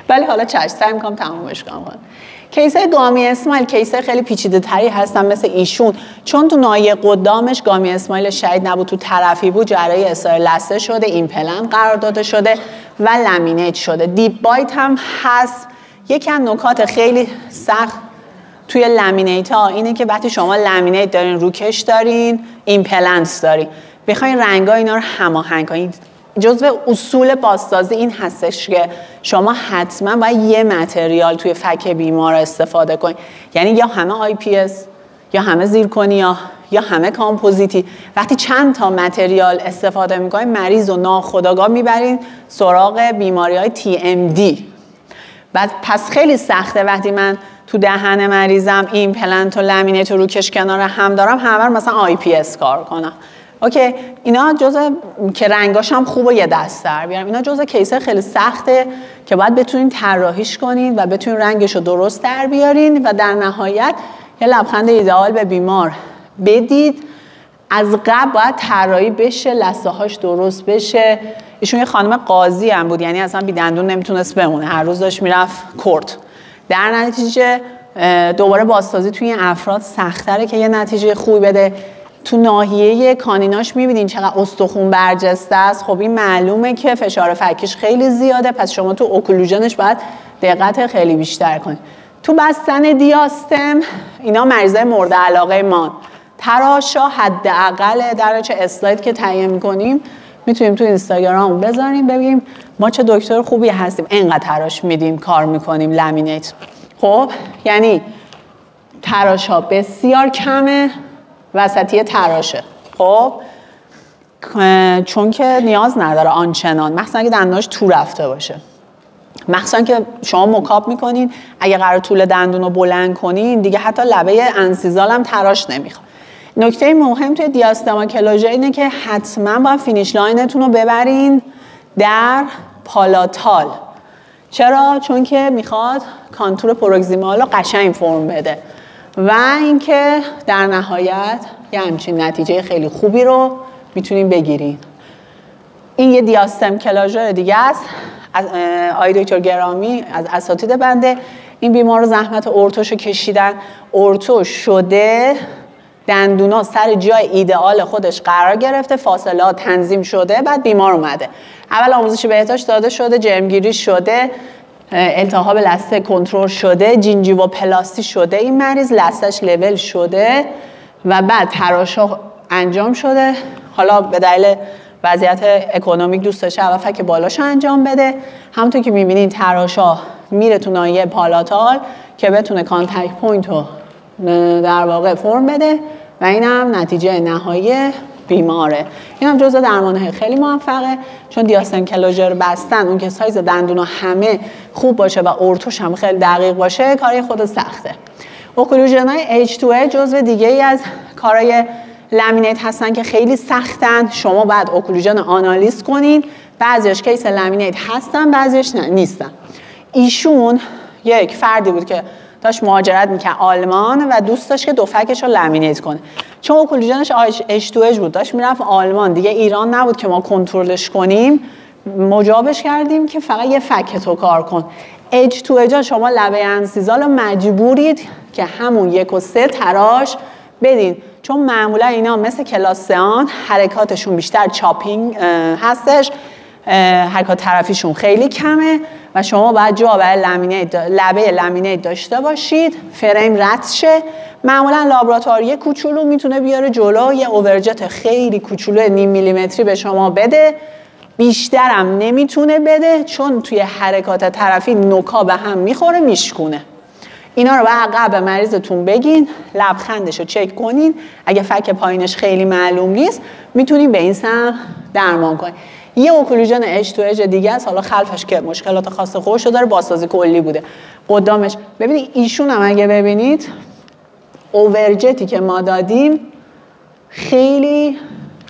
ولی حالا چشم سعی میکنم تمومش کنم. کیسه گامی اسمایل کیسه خیلی پیچیده تری هستن مثل ایشون، چون تو ناحیه قدامش گامی اسمایل شدید نبود، تو طرفی بود، جراحی اصلاح لثه شده، ایمپلنت قرار داده شده و لامینیت شده. دیپ بایت هم هست. یکی از نکات خیلی سخت توی لامینیت ها اینه که وقتی شما لامینیت دارین، روکش دارین، ایمپلنت دارین، بخواین رنگا اینا رو هماهنگ کنین. جزو اصول بازسازی این هستش که شما حتما باید یه متریال توی فک بیمار استفاده کنید. یعنی یا همه آی پی اس یا همه زیرکونیا یا همه کامپوزیتی. وقتی چند تا متریال استفاده میکنید مریض رو ناخودآگاه میبرین سراغ بیماری های TMD. بعد پس خیلی سخته وقتی من تو دهن مریضم ایمپلنت و لامینیت و روکش کنار هم دارم همه مثلا آی پی اس کار کنم. اوکی، اینا جزء که رنگاش هم خوبه یه دست در بیارم، اینا جزء کیسه خیلی سخته که باید بتونین طراحیش کنین و بتونین رنگش رو درست در بیارین و در نهایت یه لبخند ایدئال به بیمار بدید. از قبل باید طراحی بشه، لثه هاش درست بشه. ایشون یه خانم قاضی هم بود، یعنی اصلا بی دندون نمیتونست بمونه، هر روز داشت میرفت کورت. در نتیجه دوباره بازسازی توی این افراد سخت‌تره که یه نتیجه خوبی بده. تو ناحیه کانیناش میبینین چقدر استخون برجسته است. خب این معلومه که فشار فکیش خیلی زیاده، پس شما تو اوکلوژنش باید دقت خیلی بیشتر کنید. تو بستن دیاستم اینا مریضای مورد علاقه ما. تراشا حداقل در چه اسلاید که تعیین می‌کنیم میتونیم تو اینستاگرام بذاریم ببینیم ما چه دکتر خوبی هستیم، اینقدر تراش میدیم کار میکنیم لامینیت. خب یعنی تراشا بسیار کمه، وسطی تراشه. خب چون که نیاز نداره آنچنان، مخصوصا اگه دندوناش تو رفته باشه، مخصوصا که شما مکاپ میکنین، اگه قرار طول دندون رو بلند کنین دیگه حتی لبه انسیزال هم تراش نمیخواد. نکته مهم توی دیاستما کلوژر اینه که حتما باید فینیش لاینتون رو ببرین در پالاتال. چرا؟ چون که میخواد کانتور پروگزیمال رو قشنگ فرم بده و اینکه در نهایت یه همچین نتیجه خیلی خوبی رو میتونیم بگیریم. این یه دیاستم کلاژر دیگه است. آقای دکتر گرامی از اساتید بنده این بیمار رو زحمت ارتوشو کشیدن، ارتو شده، دندونا سر جای ایدئال خودش قرار گرفته، فاصله تنظیم شده، بعد بیمار اومده. اول آموزش بهداشت داده شده، جرمگیری شده، التهاب لثه کنترل شده، جینجیوا پلاستی شده، این مریض لثه‌اش لول شده و بعد تراشا انجام شده. حالا به دلیل وضعیت اکونومیک دوست داشته اول فک بالاش انجام بده. همونطور که می‌بینید تراشا میره تو ناحیه پالاتال که بتونه کانتکت پوینت رو در واقع فرم بده و این هم نتیجه نهایی بیماره. این هم جزء درمان‌های خیلی موفقه، چون دیاستم کلوژر بستن اون که سایز دندونا همه خوب باشه و ارتوش هم خیلی دقیق باشه کاری خود سخته. اوکلوژن‌های H2A جزء دیگه ای از کارهای لامینیت هستن که خیلی سختن. شما باید اوکلوژن آنالیز کنین، بعضیش کیس لامینیت هستن بعضیش نیستن. ایشون یک فردی بود که داشت مهاجرت میکرد آلمان و دوست داشت که دو فکش رو لامینیت کنه. چون اوکلوژنش H2H بود داشت میرفت آلمان، دیگه ایران نبود که ما کنترلش کنیم، مجابش کردیم که فقط یه فک تو کار کن. H2H شما لبه انسیزال مجبورید که همون 1 و 3 تراش بدین، چون معمولا اینا مثل کلاسیان حرکاتشون بیشتر چاپینگ هستش، حرکات طرفیشون خیلی کمه و شما باید جا برای لبه لامینیت داشته باشید، فریم رد شه. معمولا لابراتواری کوچولو میتونه بیاره جلو، یه اوورجت خیلی کوچولو نیم میلیمتری به شما بده، بیشترم نمیتونه بده چون توی حرکات طرفی نوکا به هم میخوره میشکونه. اینا رو باید قبل مریضتون بگین، لبخندش رو چک کنین، اگه فک پایینش خیلی معلوم نیست میتونین به این سم درمان کنین. یه اوکلوژن H2H دیگه است، حالا خلفش که مشکلات خاص خودش رو داره، بازسازی کلی بوده. قدامش ببینید ایشون هم اگه ببینید اوورجتی که ما دادیم خیلی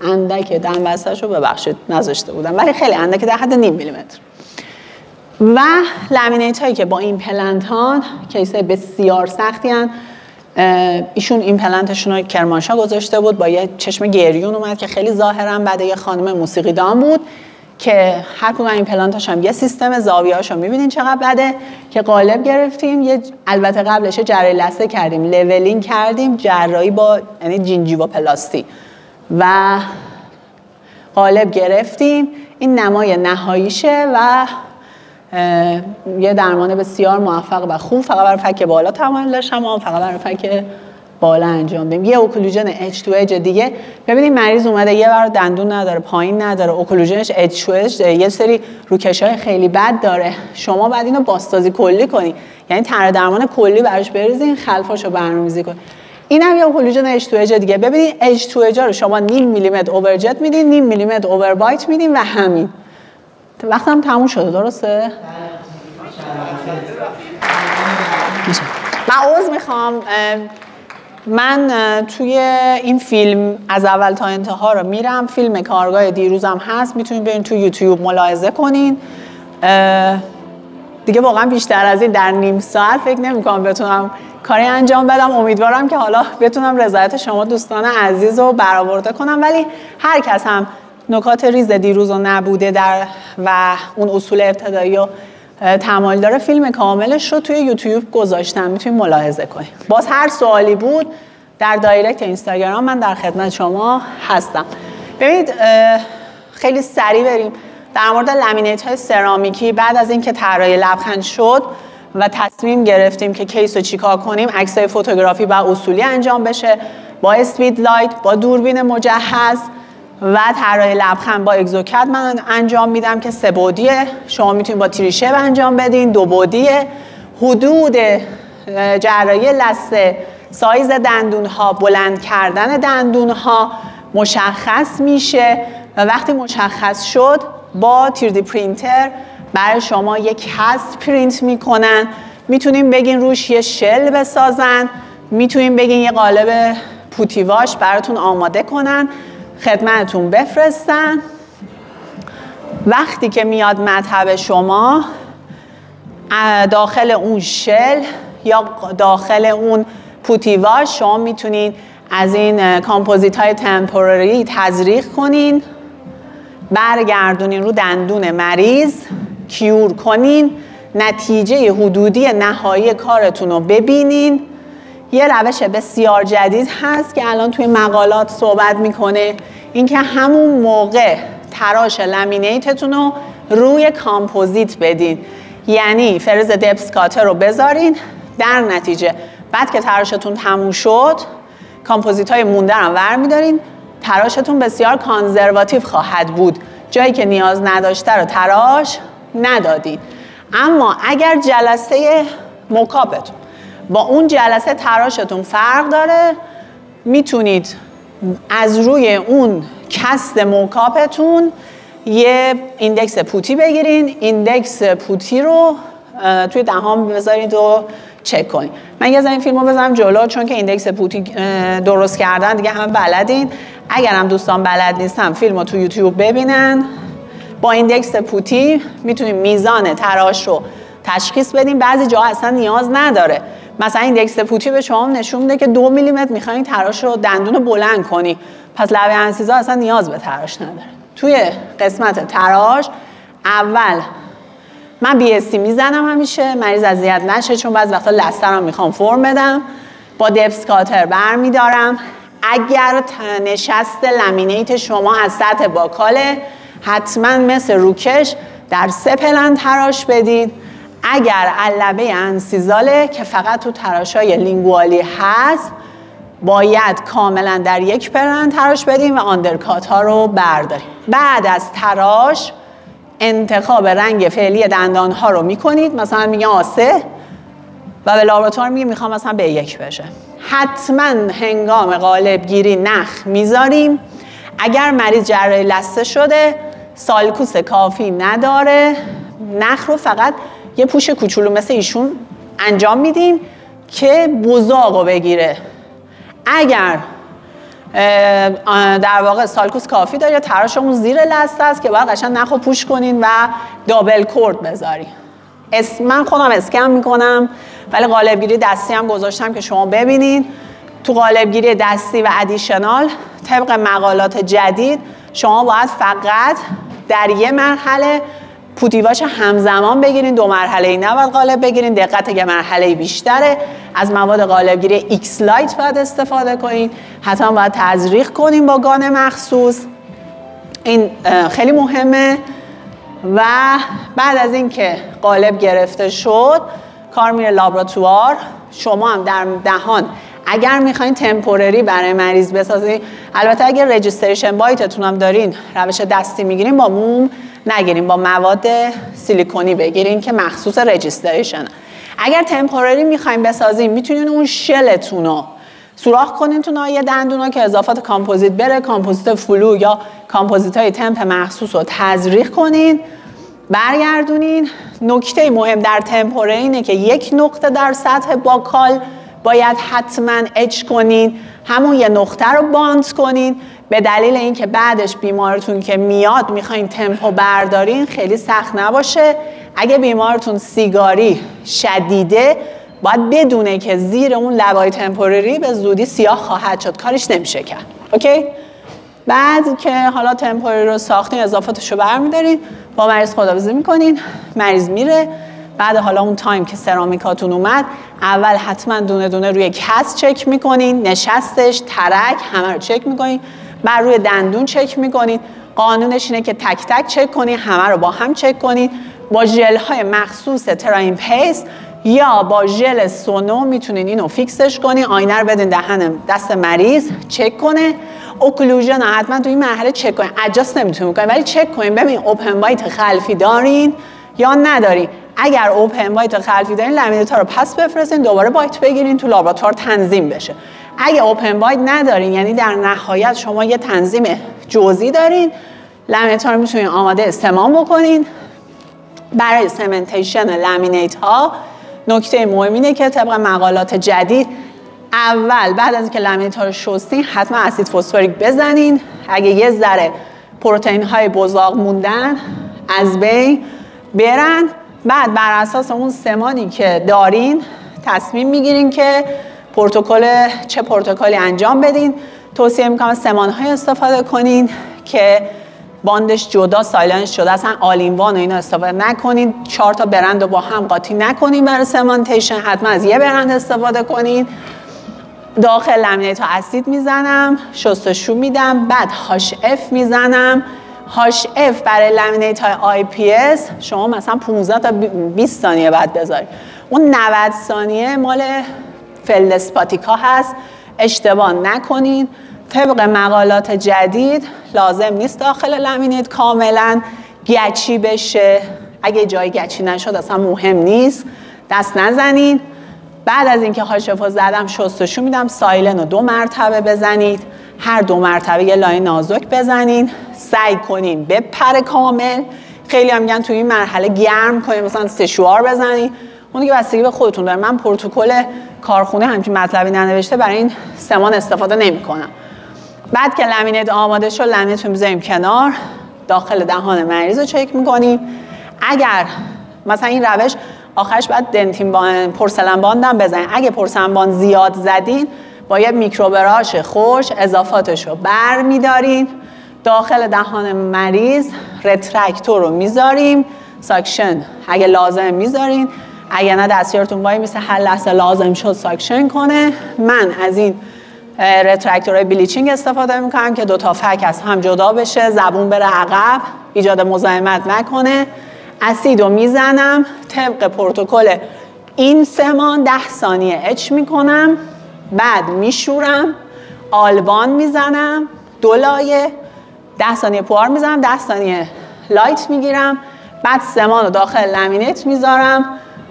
اندکه، دم بستش رو ببخشید نذاشته بودم ولی خیلی اندکه، در حد نیم میلیمتر. و لامینیت هایی که با این پلنت کیس بسیار سختی هن. ایشون این پلنتشون رو کرمانشاه گذاشته بود، با یه چشم گریون اومد که خیلی ظاهرا بعد یه خانم موسیقیدان بود که هر کدوم این پلنتاش هم یه سیستم زاویه‌اشو می‌بینین چقدر بده که قالب گرفتیم. البته قبلش جراحی لثه کردیم، لولینگ کردیم، جراحی با یعنی جینجیوا پلاستی و قالب گرفتیم. این نمای نهاییشه و یه درمان بسیار موفق و خوب فقط برای فک بالا تمایل داشتم، اما فقط برای فک بالا انجام بدیم. یه اوکلوژن H2H دیگه ببینید مریض اومده یه بار دندون نداره، پایین نداره، اوکلوژنش H2H یه سری روکش‌های خیلی بد داره. شما بعد اینو بازسازی کلی کنی، یعنی طرح درمان کلی براش بریزین، خلفاشو برنامه‌ریزی کنین. این هم یه اوکلوژن H2H دیگه. ببینید H2H رو شما نیم میلیمتر اوورجت میدین، نیم میلیمتر اووربایت میدین و همین. وقتم تموم شده درسته؟ من عذر میخوام، من توی این فیلم از اول تا انتها رو میرم، فیلم کارگاه دیروزم هست، میتونین برین تو یوتیوب ملاحظه کنین. دیگه واقعا بیشتر از این در نیم ساعت فکر نمی‌کنم بتونم کاری انجام بدم. امیدوارم که حالا بتونم رضایت شما دوستان عزیز رو برآورده کنم، ولی هر کس هم نکات ریز دیروز رو نبوده و اون اصول ابتدایی رو تمایل داره، فیلم کاملش رو توی یوتیوب گذاشتم، میتونید ملاحظه کنید. باز هر سوالی بود در دایرکت اینستاگرام من در خدمت شما هستم. ببینید خیلی سریع بریم در مورد لامینیت های سرامیکی. بعد از اینکه طراحی لبخند شد و تصمیم گرفتیم که کیس رو چیکار کنیم، عکسای فوتوگرافی با اصولی انجام بشه، با اسپید لایت، با دوربین مجهز و طراحی لبخند با اگزوکت من انجام میدم که 3 بعدیه. شما میتونید با تریشب انجام بدین، 2 بعدیه. حدود جراحی لثه، سایز دندون ها، بلند کردن دندون ها مشخص میشه و وقتی مشخص شد با 3D پرینتر برای شما یک هست پرینت میکنن. میتونیم بگین روش یه شل بسازن، میتونیم بگین یه قالب پوتیواش براتون آماده کنن، خدمتتون بفرستن. وقتی که میاد مطب شما، داخل اون شل یا داخل اون پوتیواش شما میتونین از این کامپوزیت های تمپورری تزریق کنین، برگردونین رو دندون مریض، کیور کنین، نتیجه حدودی نهایی کارتون رو ببینین. یه روش بسیار جدید هست که الان توی مقالات صحبت میکنه، اینکه همون موقع تراش لامینیتتون رو روی کامپوزیت بدین، یعنی فرز دپس کاتر رو بذارین، در نتیجه بعد که تراشتون تموم شد کامپوزیت های مونده رو ور میدارین، تراشتون بسیار کانزرواتیو خواهد بود، جایی که نیاز نداشته رو تراش ندادین. اما اگر جلسه موکاپتون با اون جلسه تراشتون فرق داره. میتونید از روی اون کست موکاپتون یه ایندکس پوتی بگیرین، ایندکس پوتی رو توی دهان بذارید و چک کنید. من یه این فیلمو بذارم جلو چون که ایندکس پوتی درست کردن دیگه همه بلدین. اگر هم دوستان بلد نیستن فیلمو تو یوتیوب ببینن. با ایندکس پوتی میتونید میزان تراش رو تشخیص بدین. بعضی جاها اصلا نیاز نداره. مثلا ایندکس پوتی به شما نشون میده که 2 میلیمتر میخواین تراش رو دندون رو بلند کنی، پس لبه انسیزا اصلا نیاز به تراش نداره. توی قسمت تراش اول من BST میزنم همیشه مریض اذیت نشه، چون بعضی وقتا لسترم میخوام فرم بدم. با دپس کاتر برمیدارم. اگر نشست لامینیت شما از سطح باکاله حتما مثل روکش در 3 پلن تراش بدید. اگر لبه انسیزاله که فقط تو تراشای لینگوالی هست باید کاملا در 1 پلن تراش بدیم و آندرکات ها رو برداریم. بعد از تراش انتخاب رنگ فعلی دندان ها رو میکنید. مثلا میگه آسه و به لابراتوار میگه میخوام مثلا به 1 بشه. حتما هنگام قالب گیری نخ میذاریم. اگر مریض جراحی لثه شده سالکوس کافی نداره، نخ رو فقط یه پوش کوچولو مثل ایشون انجام میدیم که بزاق رو بگیره. اگر در واقع سالکوس کافی داره تراشمون زیر لثه است که باید قشنگ نخو پوش کنین و دابل کورد بذارین. من خودم اسکن میکنم ولی قالبگیری دستی هم گذاشتم که شما ببینین. تو قالبگیری دستی و ادیشنال طبق مقالات جدید شما باید فقط در یه مرحله پوتیواش همزمان بگیرین، 2 مرحله ای نباید قالب بگیرین، دقت یه مرحله بیشتره. از مواد قالبگیری ایکس لایت باید استفاده کنین، حتما باید تزریق کنین با گان مخصوص. این خیلی مهمه. و بعد از اینکه قالب گرفته شد کار میره لابراتوار. شما هم در دهان اگر میخواین تمپورری برای مریض بسازین، البته اگر رجیستریشن بایتتون هم دارین روش دستی میگیرین، با موم نگیرین، با مواد سیلیکونی بگیرین که مخصوص رجیستریشن. اگر تمپورری میخواین بسازین میتونین اون شلتون رو سوراخ کنین تو ناحیه دندونا که اضافات کامپوزیت بره، کامپوزیت فلو یا کامپوزیت های تمپ مخصوص رو تزریق کنین، برگردونین. نکته مهم در تمپورری اینه که 1 نقطه در سطح باکال باید حتما اچ کنین، همون یه نقطه رو باند کنین، به دلیل اینکه بعدش بیمارتون که میاد میخواین تمپو بردارین خیلی سخت نباشه. اگه بیمارتون سیگاری شدیده باید بدونه که زیر اون لبای تمپورری به زودی سیاه خواهد شد، کارش نمیشه کرد. اوکی؟ بعد که حالا تمپورری رو ساختین اضافاتشو برمیدارین، با مریض خداحافظی میکنین، مریض میره. بعد حالا اون تایم که سرامیکاتون اومد اول حتما دونه دونه روی کس چک میکنین، نشستش، ترک، همه رو چک میکنین. بعد روی دندون چک میکنین. قانونش اینه که تک تک چک کنین، همه رو با هم چک کنین. با ژل های مخصوص تراین پیست یا با ژل سونو میتونین اینو فیکسش کنین. آینه رو بدین دهن دست مریض چک کنه. اوکلوژن حتما تو این مرحله چک کنین. ادجاست نمیتونین بکنین ولی چک کنین ببین اوپن وایت خلفی دارین یا ندارین. اگر اوپن وایت خلفی دارین لامینیت ها رو پس بفرستین، دوباره وایت بگیرین تو لابراتوار تنظیم بشه. اگه اوپن وایت ندارین یعنی در نهایت شما یه تنظیم جزئی دارین، لامینیت ها رو میتونین آماده استعمال بکنین. برای سمنتیشن لامینیت ها نکته مهم اینه که طبق مقالات جدید اول بعد از اینکه لامینیت ها رو شستین حتما اسید فسفوریک بزنین. اگه یه ذره پروتئین های بزاق موندن از بین برن. بعد بر اساس اون سمانی که دارین تصمیم میگیرین که چه پروتکلی انجام بدین. توصیه میکنم سمان‌های استفاده کنین که باندش جدا سایلنس شده، اصلا آل این وان و اینا استفاده نکنین. 4 تا برند رو با هم قاطی نکنین برای سمانتیشن، حتما از یه برند استفاده کنین. داخل لامینیت ها اسید میزنم، شستشو میدم، بعد هاش اف میزنم. هاش اف برای لامینیت های آی پی اس شما مثلا 15 تا 20 ثانیه بعد بذارید. اون 90 ثانیه مال فلدسپاتیکا هست، اشتباه نکنین. طبق مقالات جدید لازم نیست داخل لامینیت کاملا گچی بشه. اگه جای گچی نشد اصلا مهم نیست، دست نزنین. بعد از اینکه هاشفو زدم شستشو میدم. سایلن رو 2 مرتبه بزنید، هر 2 مرتبه یه لایه نازک بزنین. سعی کنین بپره کامل. خیلی هم میگن توی این مرحله گرم کنین، مثلا سشوار بزنین. اون دیگه بستگی به خودتون داره. من پروتکل کارخونه همچین مطلبی ننوشته، برای این سمان استفاده نمی‌کنم. بعد که لامینیت آماده شد، لامینیت رو میذاریم کنار، داخل دهان مریض رو چک می‌کنیم. اگر مثلا این روش آخرش بعد دنتین پورسلن باند هم بزنین. اگه پورسلن باند زیاد زدین، با یه میکروبراش خوش اضافاتش رو بر می‌دارین، داخل دهان مریض رترکتور رو میذاریم، ساکشن اگه لازم میذارین، اگه نه دستیارتون وای میسه هر لحظه لازم شد ساکشن کنه. من از این رترکتورهای بلیچینگ استفاده میکنم که 2 تا فک از هم جدا بشه، زبون بره عقب، ایجاد مزاحمت نکنه. اسید رو میزنم طبق پروتکل این سمان 10 ثانیه اچ میکنم، بعد میشورم، آلبان میزنم 2 لایه، 10 ثانیه پوار میزنم، 10 ثانیه لایت میگیرم، بعد سمان رو داخل لامینیت میذارم.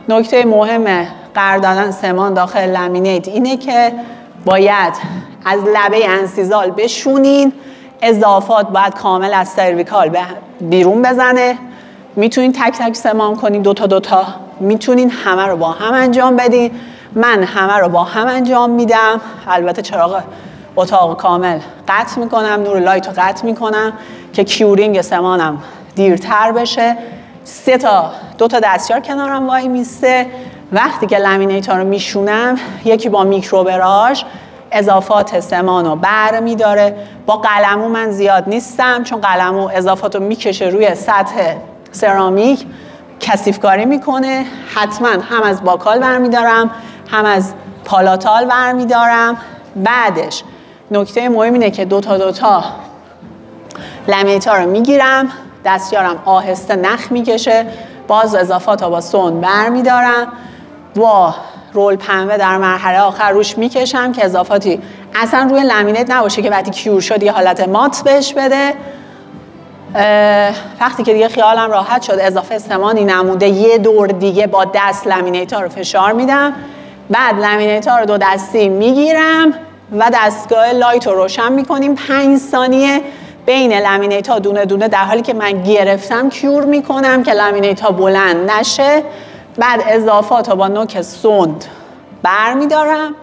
نکته مهم قرار دادن سمان داخل لامینیت اینه که باید از لبه انسیزال بشونین، اضافات باید کامل از سرویکال بیرون بزنه. میتونین تک تک سمان کنین 2 تا، میتونین همه رو با هم انجام بدین. من همه رو با هم انجام میدم. البته چراغ اتاق کامل قطع میکنم، نور لایت رو قطع میکنم که کیورینگ سمانم دیرتر بشه. 2 تا دستیار کنارم وای میسته. وقتی که لامینیت‌ها رو میشونم، یکی با میکروبراش اضافات سمان رو بر میداره. با قلمو من زیاد نیستم، چون قلمو اضافات رو میکشه روی سطح سرامیک، کثیفکاری میکنه. حتما هم از باکال برمیدارم، هم از پالاتال برمیدارم. بعدش نکته مهم اینه که 2 تا لامینیت‌ها رو میگیرم، دستیارم آهسته نخ میکشه، باز اضافات رو با سون برمیدارم، با رول پنبه در مرحله آخر روش میکشم که اضافاتی اصلا روی لامینیت نباشه که وقتی کیور شد یه حالت مات بهش بده. وقتی که دیگه خیالم راحت شد اضافه سمانی نموده، یه دور دیگه با دست لامینیت‌ها رو فشار میدم. بعد لامینیت‌ها رو 2 دستی میگیرم و دستگاه لایت رو روشن میکنیم. 5 ثانیه بین لامینیت‌ها دونه دونه در حالی که من گرفتم کیور میکنم که لامینیت‌ها بلند نشه. بعد اضافات رو با نوک سوند بر میدارم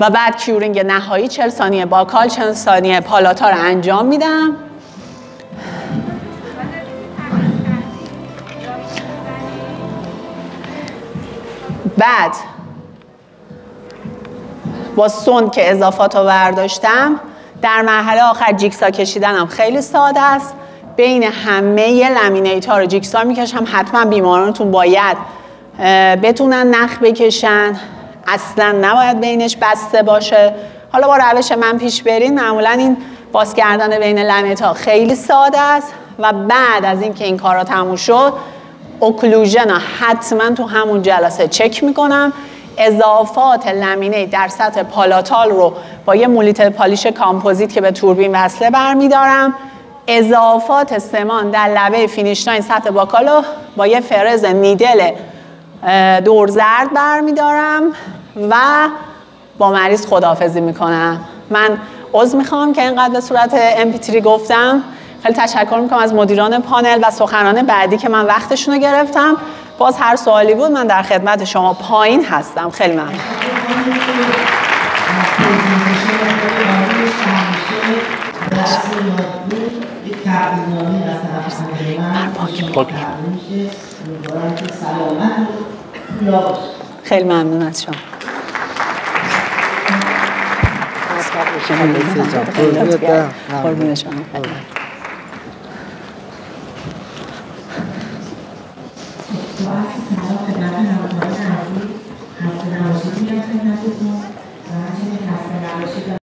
و بعد کیورینگ نهایی 40 ثانیه باکال، 40 ثانیه پالاتا رو انجام میدم. بعد با سوند که اضافات رو برداشتم، در مرحله آخر جیکسا کشیدنم خیلی ساده است. بین همه لامینیت‌ها رو جیکسا میکشم. حتما بیمارانتون باید بتونن نخ بکشن، اصلا نباید بینش بسته باشه. حالا با روش من پیش برین، معمولا این باز کردن بین لامینیت‌ها خیلی ساده است. و بعد از اینکه این کارا تموم شد، اوکلوژن حتما تو همون جلسه چک میکنم. اضافات لامینیت در سطح پالاتال رو با یه مولیت پالیش کامپوزیت که به توربین وصله برمیدارم. اضافات سمان در لبه فینیشلاین سطح باکال رو با یه فرز نیدل دور زرد برمیدارم و با مریض خداحافظی میکنم. من عذر میخوام که اینقدر به صورت MP3 گفتم. خیلی تشکر میکنم از مدیران پانل و سخنران بعدی که من وقتشون رو گرفتم. باز هر سوالی بود من در خدمت شما پایین هستم. خیلی ممنون. خیلی ممنون از شما. قربون شما.